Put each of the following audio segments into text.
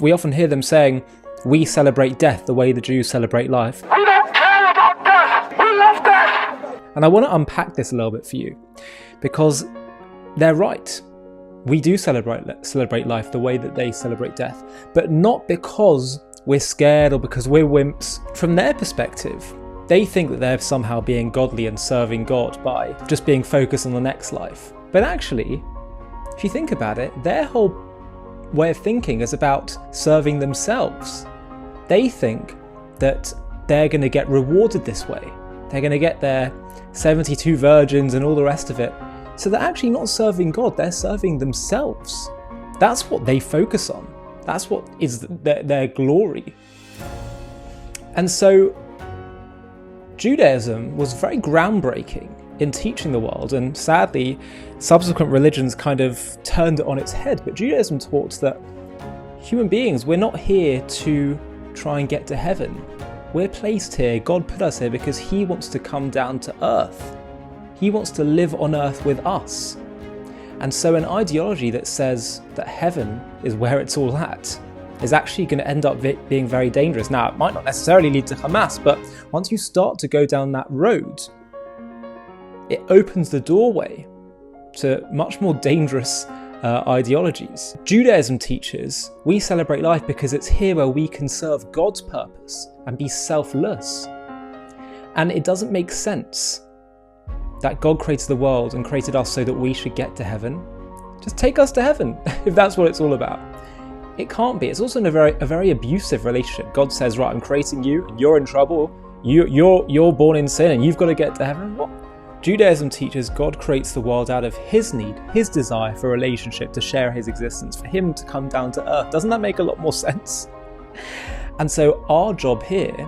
We often hear them saying, we celebrate death the way the Jews celebrate life. We don't care about death! We love death! And I want to unpack this a little bit for you, because they're right. We do celebrate life the way that they celebrate death, but not because we're scared or because we're wimps. From their perspective, they think that they're somehow being godly and serving God by just being focused on the next life. But actually, if you think about it, their whole way of thinking is about serving themselves. They think that they're going to get rewarded this way. They're going to get their 72 virgins and all the rest of it. So they're actually not serving God, they're serving themselves. That's what they focus on. That's what is their glory. And so Judaism was very groundbreaking in teaching the world, and sadly, subsequent religions kind of turned it on its head. But Judaism taught that human beings, we're not here to try and get to heaven. We're placed here, God put us here because He wants to come down to earth. He wants to live on earth with us. And so an ideology that says that heaven is where it's all at is actually going to end up being very dangerous. Now, it might not necessarily lead to Hamas, but once you start to go down that road, it opens the doorway to much more dangerous ideologies. Judaism teaches we celebrate life because it's here where we can serve God's purpose and be selfless. And it doesn't make sense that God created the world and created us so that we should get to heaven. Just take us to heaven, if that's what it's all about. It can't be. It's also a very abusive relationship. God says, right, I'm creating you, and you're in trouble. You're born in sin, and you've got to get to heaven. What? Judaism teaches God creates the world out of His need, His desire for a relationship, to share His existence, for Him to come down to earth. Doesn't that make a lot more sense? And so our job here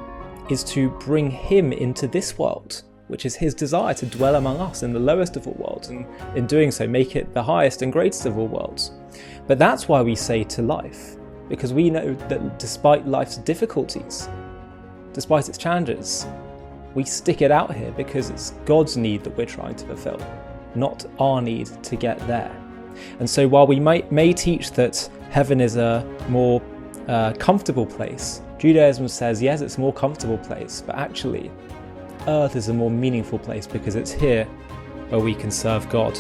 is to bring Him into this world, which is His desire to dwell among us in the lowest of all worlds, and in doing so make it the highest and greatest of all worlds. But that's why we say to life, because we know that despite life's difficulties, despite its challenges, we stick it out here because it's God's need that we're trying to fulfill, not our need to get there. And so while we may teach that heaven is a more comfortable place, Judaism says, yes, it's a more comfortable place, but actually, earth is a more meaningful place because it's here where we can serve God.